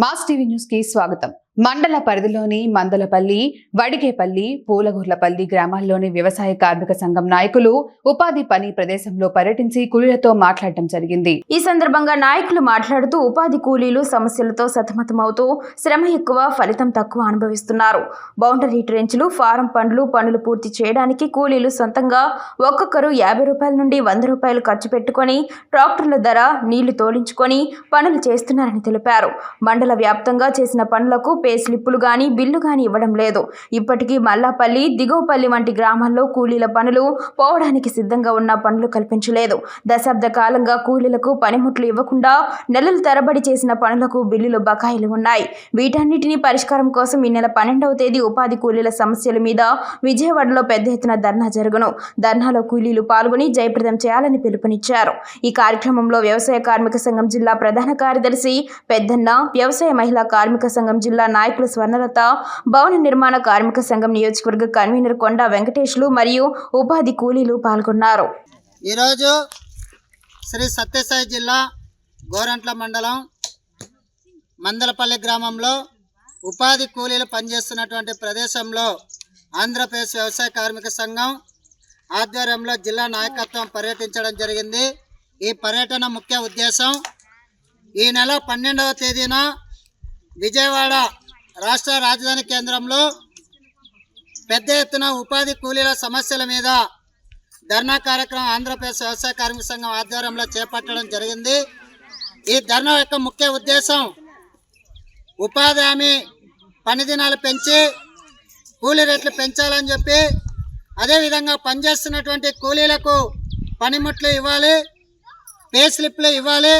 Mass TV news కి స్వాగతం. మండల పరిధిలోని మందలపల్లి, వడిగేపల్లి, పూలగుర్లపల్లి గ్రామాల్లోని వ్యవసాయ కార్మిక సంఘం నాయకులు ఉపాధి పని ప్రదేశంలో పర్యటించి కూలీలతో మాట్లాడటం జరిగింది. ఈ సందర్భంగా నాయకులు మాట్లాడుతూ ఉపాధి కూలీలు సమస్యలతో సతమతమవుతూ శ్రమ ఎక్కువ, ఫలితం తక్కువ అనుభవిస్తున్నారు. బౌండరీ ట్రెంచ్లు, ఫారం పనులు పూర్తి చేయడానికి కూలీలు సొంతంగా ఒక్కొక్కరు 50 రూపాయల నుండి 100 రూపాయలు ఖర్చు పెట్టుకొని ట్రాక్టర్ల ధర నీళ్లు తోలించుకొని పనులు చేస్తున్నారని తెలిపారు. మండల వ్యాప్తంగా చేసిన పనులకు పే స్లిప్పులు గాని బిల్లు గాని ఇవ్వడం లేదు. ఇప్పటికీ మల్లాపల్లి, దిగువపల్లి వంటి గ్రామాల్లో కూలీల పనులు పోవడానికి సిద్ధంగా ఉన్న పనులు కల్పించలేదు. దశాబ్ద కాలంగా కూలీలకు పనిముట్లు ఇవ్వకుండా నెలల తరబడి చేసిన పనులకు బిల్లులు బకాయిలు ఉన్నాయి. వీటన్నిటినీ పరిష్కారం కోసం ఈ నెల 12వ తేదీ ఉపాధి కూలీల సమస్యల మీద విజయవాడలో పెద్ద ఎత్తున ధర్నా జరుగును. ధర్నాలో కూలీలు పాల్గొని జయప్రదం చేయాలని పిలుపునిచ్చారు. ఈ కార్యక్రమంలో వ్యవసాయ కార్మిక సంఘం జిల్లా ప్రధాన కార్యదర్శి పెద్దన్న, వ్యవసాయ మహిళా కార్మిక సంఘం జిల్లా నాయకులు స్వర్ణలత, భవన నిర్మాణ కార్మిక సంఘం నియోజకవర్గ కన్వీనర్ కొండ వెంకటేశ్లు మరియు ఉపాధి కూలీలు పాల్గొన్నారు. ఈరోజు శ్రీ సత్యసాయి జిల్లా గోరంట్ల మండలం మందలపల్లి గ్రామంలో ఉపాధి కూలీలు పనిచేస్తున్నటువంటి ప్రదేశంలో ఆంధ్రప్రదేశ్ వ్యవసాయ కార్మిక సంఘం ఆధ్వర్యంలో జిల్లా నాయకత్వం పర్యటించడం జరిగింది. ఈ పర్యటన ముఖ్య ఉద్దేశం ఈ నెల 12వ తేదీన విజయవాడ రాష్ట్ర రాజధాని కేంద్రంలో పెద్ద ఎత్తున ఉపాధి కూలీల సమస్యల మీద ధర్నా కార్యక్రమం ఆంధ్రప్రదేశ్ వ్యవసాయ కార్మిక సంఘం ఆధ్వర్యంలో చేపట్టడం జరిగింది. ఈ ధర్నా యొక్క ముఖ్య ఉద్దేశం ఉపాధి హామీ పని దినాలు పెంచి కూలీ రేట్లు పెంచాలని చెప్పి, అదేవిధంగా పనిచేస్తున్నటువంటి కూలీలకు పనిముట్లు ఇవ్వాలి, పే స్లిప్లు ఇవ్వాలి,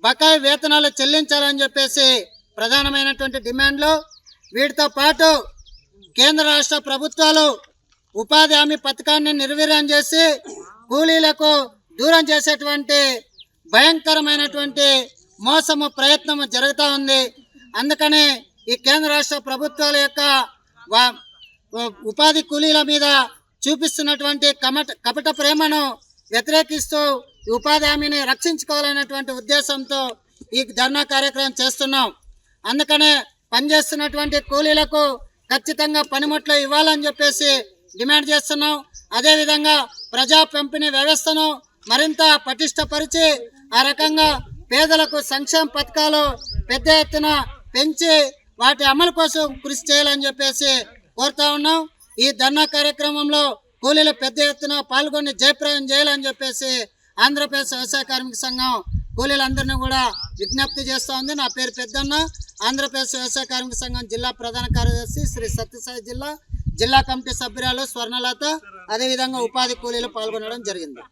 బకాయి వేతనాలు చెల్లించాలని చెప్పేసి ప్రధానమైనటువంటి డిమాండ్లు. వీటితో పాటు కేంద్ర రాష్ట్ర ప్రభుత్వాలు ఉపాధి హామీ పథకాన్ని నిర్వీర్యం చేసి కూలీలకు దూరం చేసేటువంటి భయంకరమైనటువంటి మోసము ప్రయత్నము జరుగుతూ ఉంది. అందుకని ఈ కేంద్ర రాష్ట్ర ప్రభుత్వాల యొక్క ఉపాధి కూలీల మీద చూపిస్తున్నటువంటి కపట ప్రేమను వ్యతిరేకిస్తూ ఉపాధి హామీని రక్షించుకోవాలనేటువంటి ఉద్దేశంతో ఈ ధర్నా కార్యక్రమం చేస్తున్నాం. అందుకనే పనిచేస్తున్నటువంటి కూలీలకు ఖచ్చితంగా పనిముట్లు ఇవ్వాలని చెప్పేసి డిమాండ్ చేస్తున్నాం. అదేవిధంగా ప్రజా పంపిణీ వ్యవస్థను మరింత పటిష్టపరిచి ఆ రకంగా పేదలకు సంక్షేమ పథకాలు పెద్ద ఎత్తున పెంచి వాటి అమలు కోసం కృషి చేయాలని చెప్పేసి కోరుతా ఉన్నాం. ఈ ధర్నా కార్యక్రమంలో కూలీలు పెద్ద ఎత్తున పాల్గొని జయప్రదం చేయాలని చెప్పేసి ఆంధ్రప్రదేశ్ వ్యవసాయ కార్మిక సంఘం కూలీలందరినీ కూడా విజ్ఞప్తి చేస్తూ ఉంది. నా పేరు పెద్దన్న, ఆంధ్రప్రదేశ్ వ్యవసాయ కార్మిక సంఘం జిల్లా ప్రధాన కార్యదర్శి, శ్రీ సత్యసాయి జిల్లా కమిటీ సభ్యురాలు స్వర్ణలత, అదేవిధంగా ఉపాధి కూలీలు పాల్గొనడం జరిగింది.